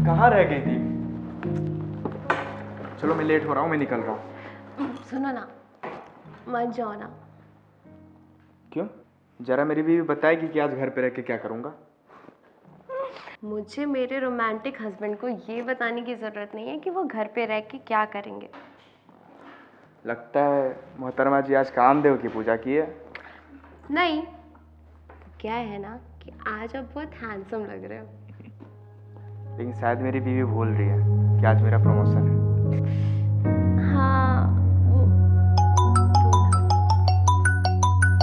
कहाँ रह गई थी? चलो मैं लेट हो रहा हूँ, मैं निकल रहा हूँ। सुनो ना, मत जाओ ना। क्यों? जरा मेरी बीवी बताएगी कि आज घर पे रह के क्या करूँगा। मुझे मेरे रोमांटिक हस्बैंड को ये बताने की ज़रूरत नहीं है कि वो घर पे रह के क्या करेंगे। लगता है मोहतरमा जी आज कामदेव की पूजा की है। नहीं, क्या है ना कि आज आप बहुत हैंडसम लग रहे हो। लेकिन शायद मेरी बीवी भूल रही है कि आज मेरा प्रमोशन है। हाँ, वो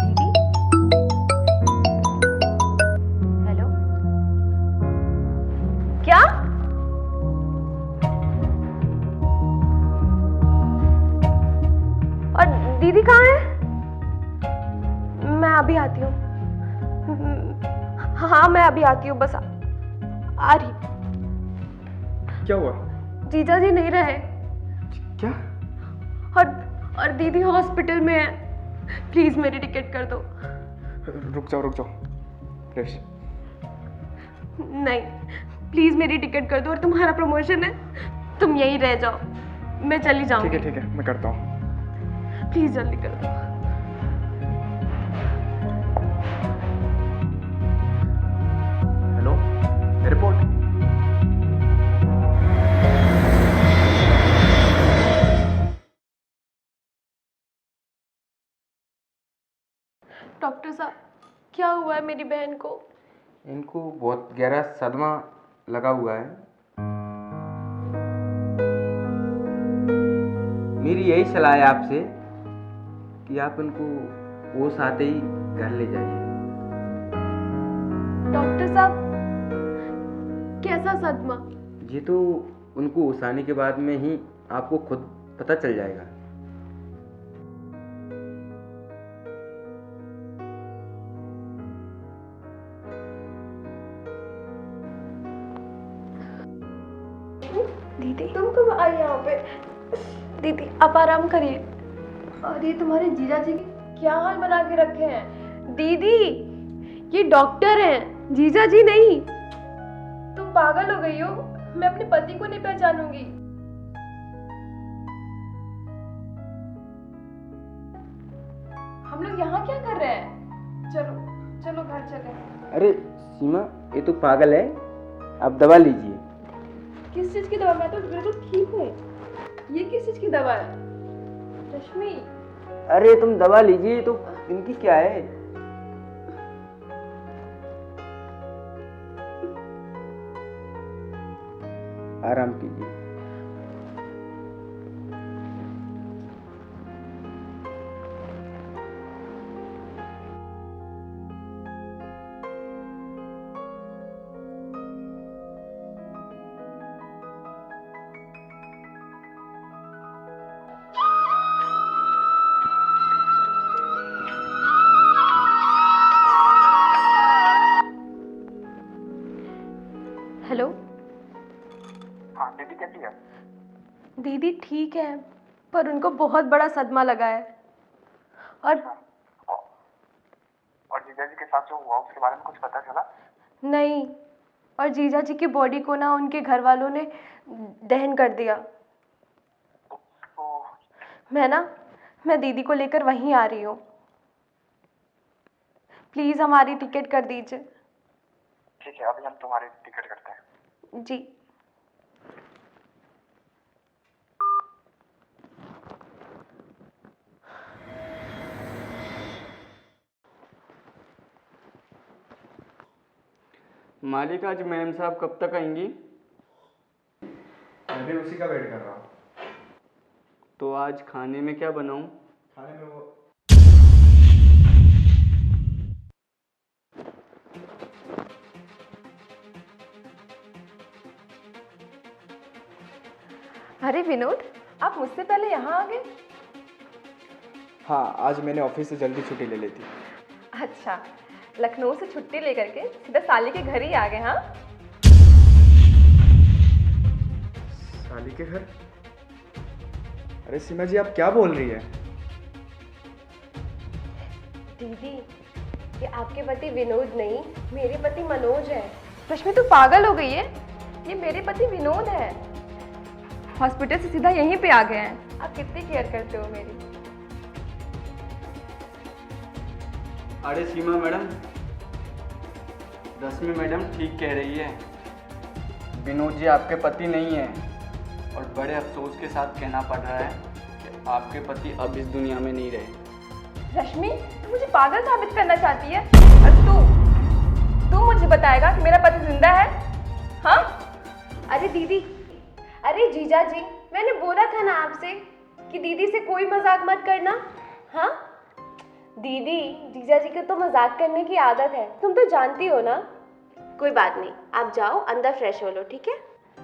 दीदी, हेलो, क्या? और दीदी कहाँ है? मैं अभी आती हूँ। हाँ, मैं अभी आती हूँ, बस आ रही। क्या हुआ? जीजा जी नहीं रहे। क्या? और दीदी हॉस्पिटल में है। प्लीज मेरी टिकट कर दो। रुक जाओ फ्रेश। नहीं, प्लीज मेरी टिकट कर दो, और तुम्हारा प्रमोशन है, तुम यहीं रह जाओ, मैं चली जाऊंगी। ठीक है मैं करता हूँ। प्लीज जल्दी कर दो। Hello, airport. डॉक्टर साहब, क्या हुआ है मेरी बहन को? इनको बहुत गहरा सदमा लगा हुआ है। मेरी यही सलाह है आपसे कि आप इनको होश आते ही घर ले जाइए। डॉक्टर साहब, कैसा सदमा? ये तो उनको होश आने के बाद में ही आपको खुद पता चल जाएगा। दीदी, तुम कब आई यहाँ पे? दीदी, आप आराम करिए। और ये तुम्हारे जीजा जी क्या हाल बना के रखे हैं? दीदी, ये डॉक्टर हैं, जीजा जी नहीं। तुम पागल हो गई हो? मैं अपने पति को नहीं पहचानूंगी। हम लोग यहाँ क्या कर रहे हैं? चलो चलो घर चले। अरे सीमा, ये तो पागल है, आप दवा लीजिए। किस चीज की दवा? मैं तो बिल्कुल ठीक हूँ। ये किस चीज की दवा है? रश्मि, अरे तुम दवा लीजिए, तो इनकी क्या है? आराम कीजिए। हेलो। हाँ, दीदी कैसी है? दीदी ठीक है, पर उनको बहुत बड़ा सदमा लगा है। और जीजा जी के साथ जो हुआ उसके बारे में कुछ पता चला? नहीं, और जीजा जी की बॉडी को ना उनके घर वालों ने दहन कर दिया। तो मैं दीदी को लेकर वहीं आ रही हूँ। प्लीज हमारी टिकट कर दीजिए। ठीक है, अभी हम तुम्हारी टिकट करते हैं। जी। मालिक, आज मैम साहब कब तक आएंगी? मैं भी उसी का वेट कर रहा हूँ। तो आज खाने में क्या बनाऊं? खाने में वो अरे विनोद, आप मुझसे पहले यहाँ आ गए? हाँ, आज मैंने ऑफिस से जल्दी छुट्टी ले ली थी। अच्छा, लखनऊ से छुट्टी लेकर के सीधा साली के घर ही आ गए? हाँ, साली के घर? अरे सीमा जी, आप क्या बोल रही है? दीदी, ये आपके पति विनोद नहीं, मेरे पति मनोज है। रश्मि, तू पागल हो गई है? ये मेरे पति विनोद है। हॉस्पिटल से सीधा यहीं पे आ गए हैं। आप कितनी केयर करते हो मेरी। अरे सीमा मैडम, रश्मि मैडम ठीक कह रही है। विनोद जी आपके पति नहीं हैं और बड़े अफसोस के साथ कहना पड़ रहा है कि आपके पति अब इस दुनिया में नहीं रहे। रश्मि, तू मुझे पागल साबित करना चाहती है और तू मुझे बताएगा कि मेरा पति जिंदा है? हाँ? अरे दीदी, अरे जीजा जी, मैंने बोला था ना आपसे कि दीदी से कोई मजाक मत करना। हाँ दीदी, जीजा जी को तो मजाक करने की आदत है, तुम तो जानती हो ना। कोई बात नहीं, आप जाओ अंदर फ्रेश हो लो, ठीक है?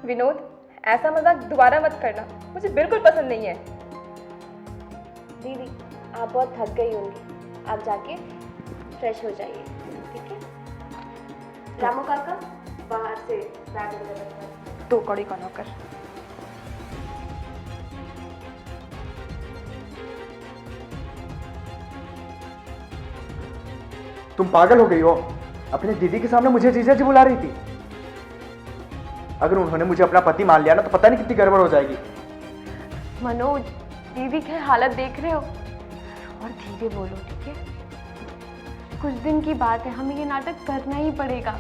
विनोद, ऐसा मजाक दोबारा मत करना, मुझे बिल्कुल पसंद नहीं है। दीदी, आप बहुत थक गई होंगी, आप जाके फ्रेश हो जाइए, ठीक है? रामू काका, बाहर से बैग वगैरह रखवा दो। कौड़ी का नौकर। तुम पागल हो गई हो? अपने दीदी के सामने मुझे जीजा जी बुला रही थी। अगर उन्होंने मुझे अपना पति मान लिया ना तो पता नहीं कितनी गड़बड़ हो जाएगी। मनोज, दीदी की हालत देख रहे हो, और धीरे बोलो, ठीक है? कुछ दिन की बात है, हमें ये नाटक करना ही पड़ेगा।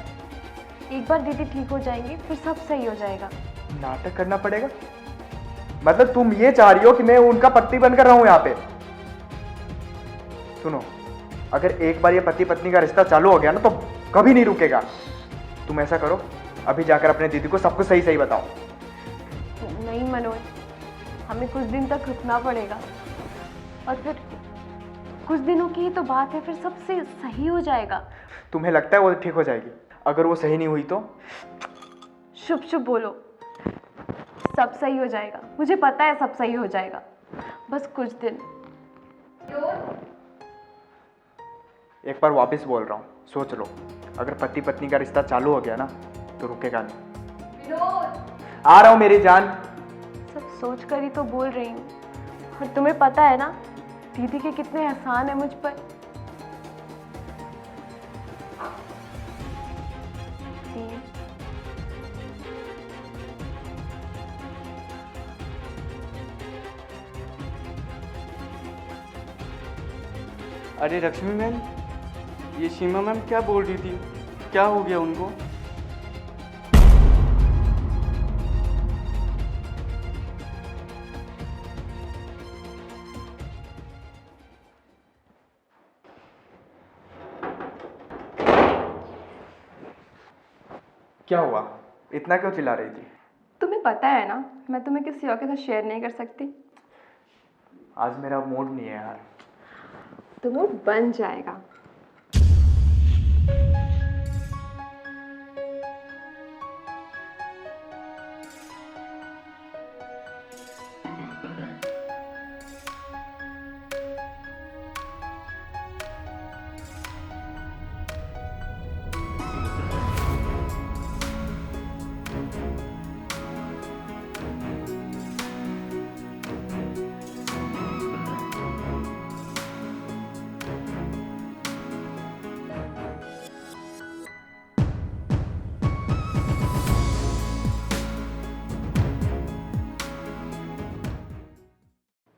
एक बार दीदी ठीक हो जाएंगे फिर सब सही हो जाएगा। नाटक करना पड़ेगा? मतलब तुम ये चाह रही हो कि मैं उनका पति बनकर रहूं यहाँ पे? सुनो, अगर एक बार ये पति पत्नी का रिश्ता चालू हो गया ना तो कभी नहीं रुकेगा। तुम ऐसा करो, अभी जाकर अपने दीदी को सब कुछ सही सही बताओ। नहीं मनोज, हमें कुछ दिन तक रुकना पड़ेगा, और फिर कुछ दिनों की ही तो बात है, फिर सब सही हो जाएगा। तुम्हें लगता है वो ठीक हो जाएगी? अगर वो सही नहीं हुई तो? शुभ शुभ बोलो, सब सही हो जाएगा, मुझे पता है सब सही हो जाएगा, बस कुछ दिन। एक बार वापस बोल रहा हूँ, सोच लो, अगर पति पत्नी का रिश्ता चालू हो गया ना तो रुकेगा नहीं। आ रहा हूँ मेरी जान। सब सोच कर ही तो बोल रही हूँ, और तुम्हें पता है ना दीदी के कितने एहसान है मुझ पर। अरे लक्ष्मी मैम, ये सीमा मैम क्या बोल रही थी? क्या हो गया उनको? क्या हुआ? इतना क्यों चिल्ला रही थी? तुम्हें पता है ना, मैं तुम्हें किसी और के साथ शेयर नहीं कर सकती। आज मेरा मूड नहीं है यार। तो मूड बन जाएगा।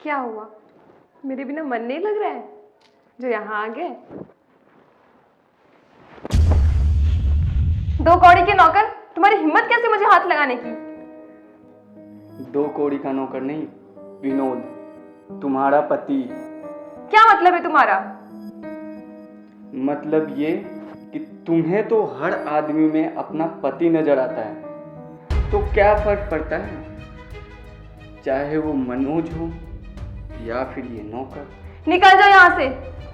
क्या हुआ? मेरे बिना मन नहीं लग रहा है जो यहाँ आ गए? दो कौड़ी के नौकर, तुम्हारी हिम्मत कैसे मुझे हाथ लगाने की? दो कौड़ी का नौकर नहीं, विनोद, तुम्हारा पति। क्या मतलब है तुम्हारा? मतलब ये कि तुम्हें तो हर आदमी में अपना पति नजर आता है, तो क्या फर्क पड़ता है, चाहे वो मनोज हो या फिर ये नौकर। निकल जाओ यहाँ से,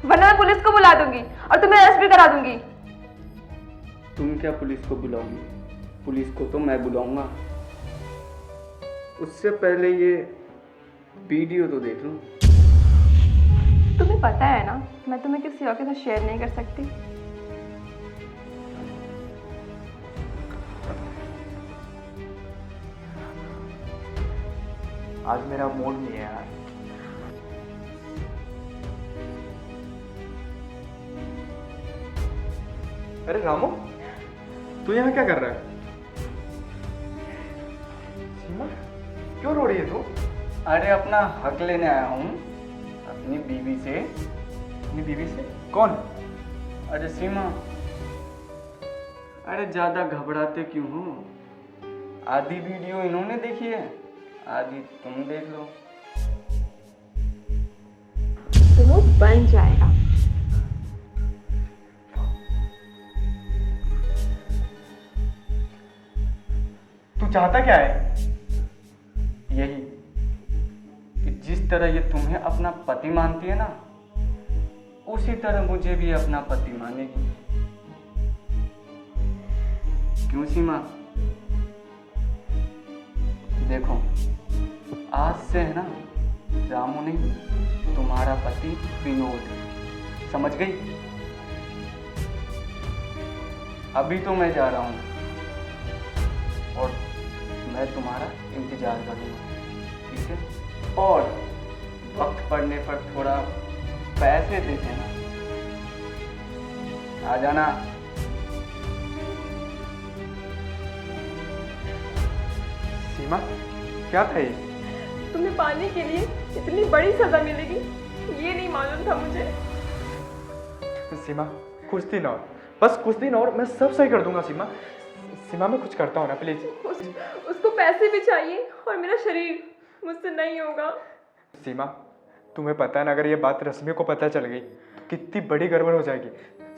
वरना मैं पुलिस को बुला दूंगी और तुम्हें अरेस्ट भी करा दूंगी। तुम क्या पुलिस को बुलाओगी? पुलिस को तो मैं बुलाऊंगा। उससे पहले ये वीडियो तो देख लो। तुम्हें पता है ना, मैं तुम्हें किसी और के साथ शेयर नहीं कर सकती। आज मेरा मूड नहीं है यार। अरे रामू, तू यहाँ क्या कर रहा है? क्यों रो रही है तू? अरे अपना हक लेने आया हूँ अपनी बीवी से। अपनी बीवी से? कौन? अरे सीमा, अरे ज़्यादा घबराते क्यों हो? आधी वीडियो इन्होंने देखी है, आधी तुम देख लो। विनोद बन जाएगा। तू चाहता क्या है? यही कि जिस तरह ये तुम्हें अपना पति मानती है ना, उसी तरह मुझे भी अपना पति मानेगी। क्यों सीमा? देखो, आज से है ना रामू नहीं, तुम्हारा पति विनोद, समझ गई? अभी तो मैं जा रहा हूँ और मैं तुम्हारा इंतजार करूँगा, ठीक है? और वक्त पड़ने पर थोड़ा पैसे दे देना, आ जाना। सीमा, क्या था ये? तुम्हें पाने के लिए इतनी बड़ी सजा मिलेगी, ये नहीं मालूम था मुझे। सीमा, कुछ दिन और, बस कुछ दिन और, मैं सब सही कर दूंगा सीमा। सीमा, मैं कुछ करता हूँ ना, प्लीज। उसको पैसे भी चाहिए और मेरा शरीर मुझसे नहीं होगा। सीमा, तुम्हें पता है ना, अगर ये बात रश्मि को पता चल गई तो कितनी बड़ी गड़बड़ हो जाएगी।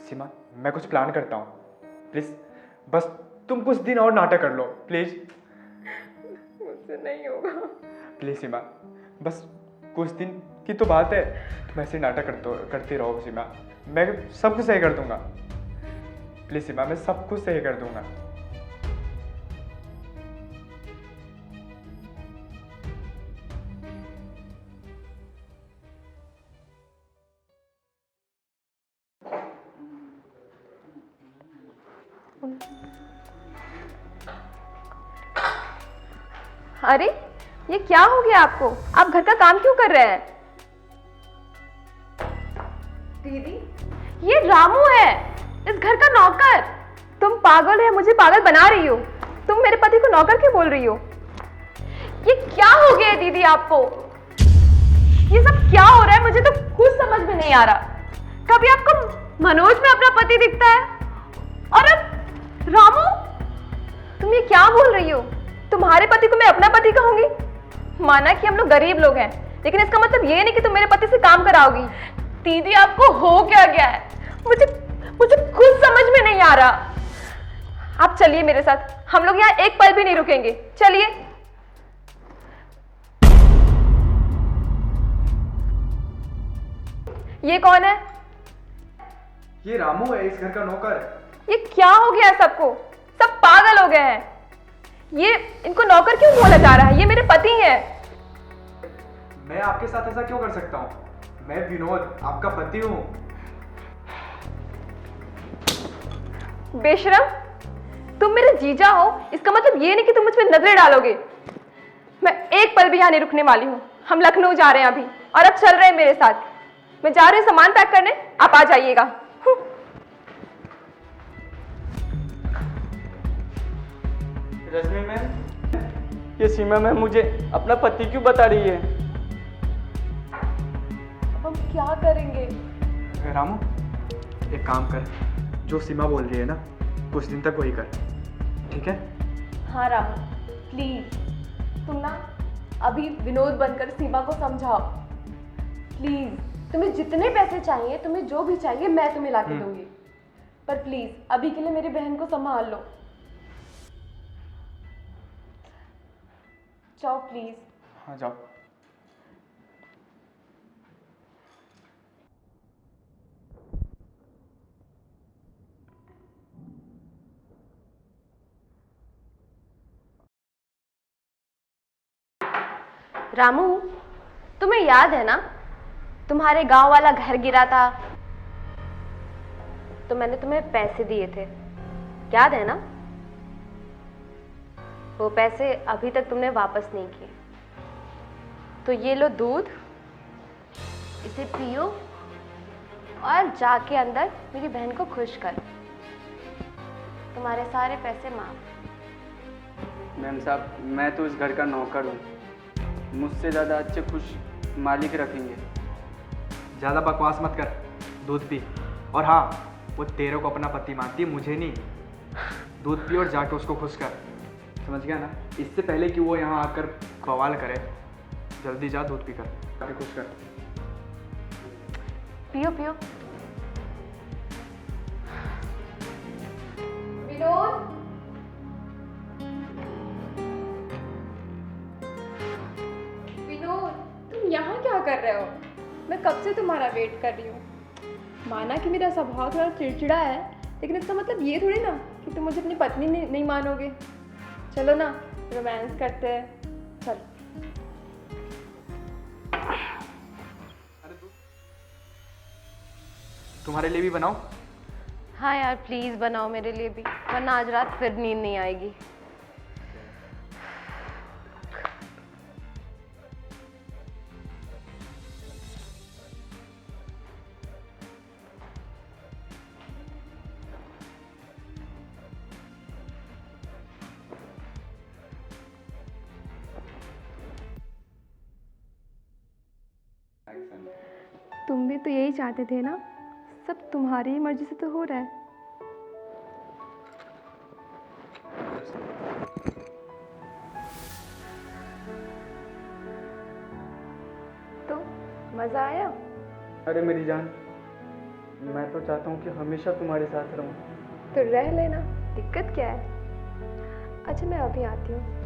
सीमा, मैं कुछ प्लान करता हूँ, प्लीज बस तुम कुछ दिन और नाटक कर लो, प्लीज। मुझसे नहीं होगा। प्लीज सीमा, बस कुछ दिन की तो बात है, तुम ऐसे नाटक करती रहो सीमा। मैं सब कुछ सही कर दूंगा, प्लीज सीमा, मैं सब कुछ सही कर दूंगा। अरे ये क्या हो गया आपको? आप घर का काम क्यों कर रहे हैं? दीदी, ये रामू है, इस घर का नौकर। तुम पागल है, मुझे पागल बना रही हो। तुम मेरे पति को नौकर क्यों बोल रही हो? ये क्या हो गया है दीदी आपको? ये सब क्या हो रहा है? मुझे तो कुछ समझ में नहीं आ रहा। कभी आपको मनोज में अपना पति दिखता है और अब रामू। तुम ये क्या बोल रही हो? तुम्हारे पति को मैं अपना पति कहूंगी? माना कि हम लोग गरीब लोग हैं, लेकिन इसका मतलब ये नहीं कि तुम मेरे पति से काम कराओगी। दीदी आपको हो क्या गया है? मुझे कुछ समझ में नहीं आ रहा। आप चलिए मेरे साथ, हम लोग यहाँ एक पल भी नहीं रुकेंगे। चलिए। ये कौन है? ये रामू है, इस घर का नौकर। ये क्या हो गया सबको? सब पागल हो गए हैं। ये इनको नौकर क्यों बोला जा रहा है? ये मेरे पति हैं। मैं आपके साथ ऐसा क्यों कर सकता हूँ? मैं विनोद, आपका पति हूँ। बेशरम, तुम मेरे जीजा हो, इसका मतलब ये नहीं कि तुम मुझ पर नजरें डालोगे। मैं एक पल भी यहाँ नहीं रुकने वाली हूँ। हम लखनऊ जा रहे हैं अभी, और अब चल रहे हैं मेरे साथ। मैं जा रही हूँ सामान पैक करने, आप आ जाइएगा। रश्मि मैम, ये सीमा मैम मुझे अपना पति क्यों बता रही है? अब हम क्या करेंगे? रामू, एक काम कर, जो सीमा बोल रही है ना, कुछ दिन तक वही कर, ठीक है? हाँ रामू, प्लीज तुम ना अभी विनोद बनकर सीमा को समझाओ। प्लीज, तुम्हें जितने पैसे चाहिए, तुम्हें जो भी चाहिए, मैं तुम्हें ला के दूंगी। पर प्लीज अभी के लिए मेरी बहन को संभाल लो। जाओ प्लीज। हाँ जाओ। रामू, तुम्हें याद है ना, तुम्हारे गांव वाला घर गिरा था तो मैंने तुम्हें पैसे दिए थे, याद है ना? वो पैसे अभी तक तुमने वापस नहीं किए। तो ये लो दूध, इसे पियो और जाके अंदर मेरी बहन को खुश करो। तुम्हारे सारे पैसे माफ। मैम साहब, मैं तो इस घर का नौकर हूँ, मुझसे ज़्यादा अच्छे खुश मालिक रखेंगे। ज़्यादा बकवास मत कर, दूध पी। और हाँ, वो तेरे को अपना पति मानती है, मुझे नहीं। दूध पी और जाके उसको खुश कर, समझ गया ना? इससे पहले कि वो यहाँ आकर बवाल करे, जल्दी जा दूध पी कर, जाके खुश कर। पियो पियो। विनोद, विनोद, तुम यहाँ क्या कर रहे हो? मैं कब से तुम्हारा वेट कर रही हूँ। माना कि मेरा स्वभाव थोड़ा चिड़चिड़ा है, लेकिन इसका मतलब ये थोड़ी ना कि तुम मुझे अपनी पत्नी नहीं मानोगे। चलो ना, रोमांस करते हैं। चल। तुम्हारे लिए भी बनाओ? हाँ यार, प्लीज़ बनाओ मेरे लिए भी, वरना आज रात फिर नींद नहीं आएगी। तुम भी तो यही चाहते थे ना? सब तुम्हारी ही मर्जी से तो हो रहा है। तो मजा आया? अरे मेरी जान, मैं तो चाहता हूँ कि हमेशा तुम्हारे साथ रहूँ। तो रह लेना, दिक्कत क्या है? अच्छा मैं अभी आती हूँ।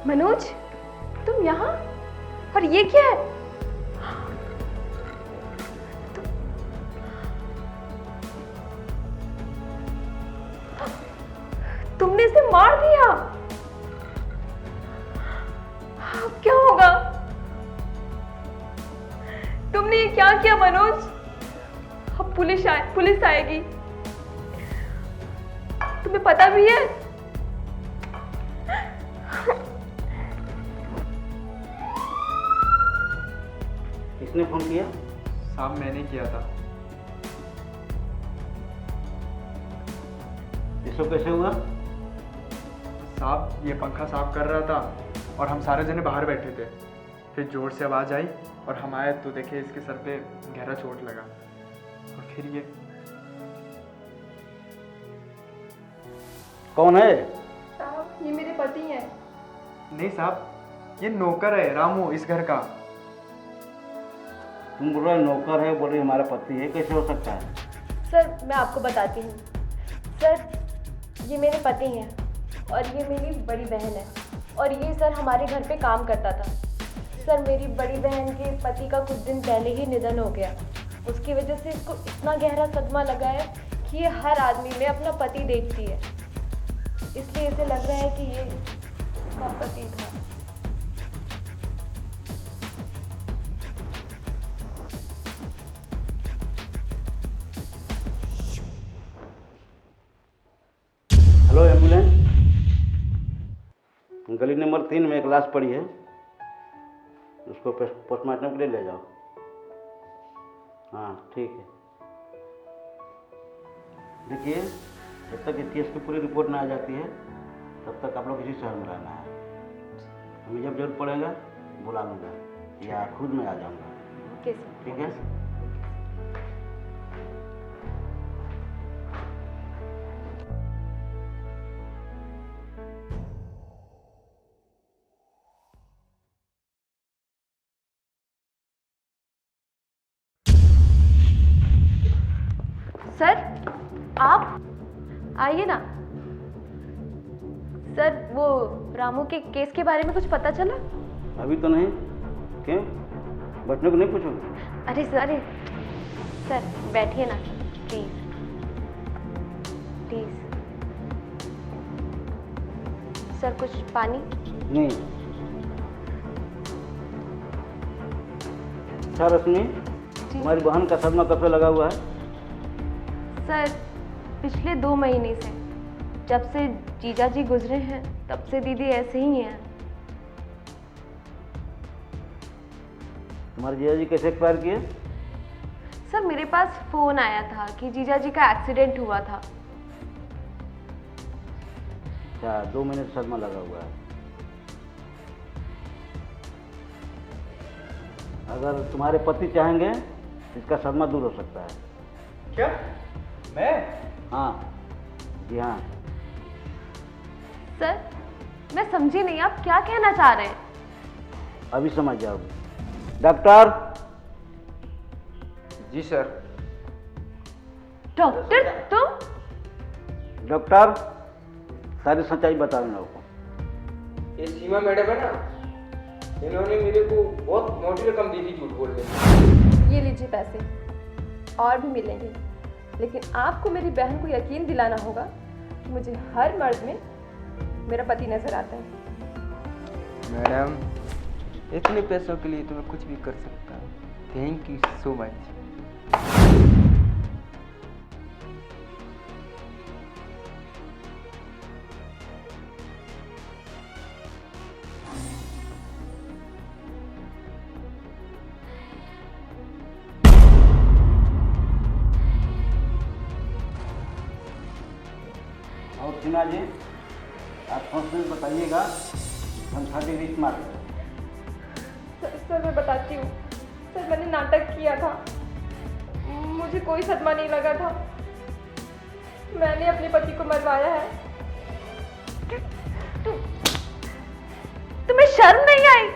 मनोज, तुम यहाँ? और ये क्या है? तुमने इसे मार दिया? अब क्या होगा? तुमने ये क्या किया मनोज? अब पुलिस आएगी। तुम्हें पता भी है? किसने फोन किया? साहब मैंने किया था। इसको कैसे हुआ? साहब ये पंखा साफ कर रहा था और हम सारे जने बाहर बैठे थे। फिर जोर से आवाज़ आई और हम आए तो देखे इसके सर पे गहरा चोट लगा। और फिर ये कौन है? साहब ये मेरे पति हैं। नहीं साहब, ये नौकर है रामू, इस घर का। तुम बोल रहे नौकर है, बोल रहे हमारा पति है, कैसे हो सकता है? सर मैं आपको बताती हूँ। सर ये मेरे पति हैं और ये मेरी बड़ी बहन है, और ये सर हमारे घर पे काम करता था। सर मेरी बड़ी बहन के पति का कुछ दिन पहले ही निधन हो गया। उसकी वजह से इसको इतना गहरा सदमा लगा है कि ये हर आदमी में अपना पति देखती है, इसलिए इसे लग रहा है कि ये इसका पति था। हेलो एम्बुलेंस, गली नंबर 3 में एक लाश पड़ी है, उसको पोस्टमार्टम के लिए ले जाओ। हाँ ठीक है। देखिए जब तक इस केस की पूरी रिपोर्ट ना आ जाती है तब तक आप लोग इसी शहर में रहना है। हमें जब जरूरत पड़ेगा बुला लूँगा या खुद मैं आ जाऊँगा। ठीक है? सर आप आइए ना। सर वो रामू के केस के बारे में कुछ पता चला? अभी तो नहीं, क्यों, बैठने को नहीं पूछोगे? अरे सर बैठिए ना प्लीज प्लीज। सर कुछ पानी? नहीं। अच्छा रश्मि, तुम्हारी बहन का सदमा कब से लगा हुआ है? सर पिछले 2 महीने से, जब से जीजा जी गुजरे हैं तब से दीदी ऐसे ही हैं। तुम्हारे जीजा जी कैसे एक्सपायर किए? सर मेरे पास फोन आया था कि जीजा जी का एक्सीडेंट हुआ था। अच्छा, 2 महीने से सदमा लगा हुआ है। अगर तुम्हारे पति चाहेंगे इसका सदमा दूर हो सकता है। क्या? मैं? हाँ जी हाँ। सर मैं समझी नहीं, आप क्या कहना चाह रहे हैं? अभी समझ जाओगे। डॉक्टर। जी सर। डॉक्टर तुम? डॉक्टर, सारी सच्चाई बता रहे लोगों को। ये सीमा मैडम है ना, इन्होंने मेरे को बहुत मोटी रकम दी थी झूठ बोलने की। ये लीजिए पैसे, और भी मिलेंगे, लेकिन आपको मेरी बहन को यकीन दिलाना होगा कि मुझे हर मर्द में मेरा पति नजर आता है। मैडम, इतने पैसों के लिए तो मैं कुछ भी कर सकता हूँ। Thank you so much. और सिन्हा जी, आप फर्स्ट में बताइएगा, हम 30 रीच मार रहे हैं। सर मैं बताती हूँ। सर मैंने नाटक किया था, मुझे कोई सदमा नहीं लगा था। मैंने अपने पति को मरवाया है। तुम्हें शर्म नहीं आई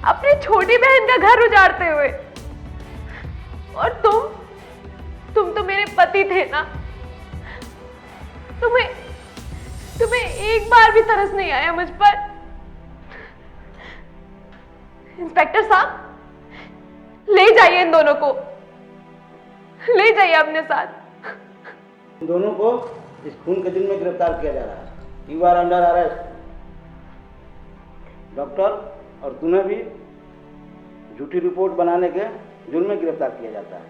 अपनी छोटी बहन का घर उजाड़ते हुए? और तुम तो मेरे पति थे ना। तुम्हें एक बार भी तरस नहीं आया मुझ पर? इंस्पेक्टर साहब, ले जाइए इन दोनों को, ले जाइए अपने साथ। इन दोनों को इस खून के दिन में गिरफ्तार किया जा रहा है। You are under arrest. Doctor, और तुम्हें भी झूठी रिपोर्ट बनाने के जुर्म में गिरफ्तार किया जाता है।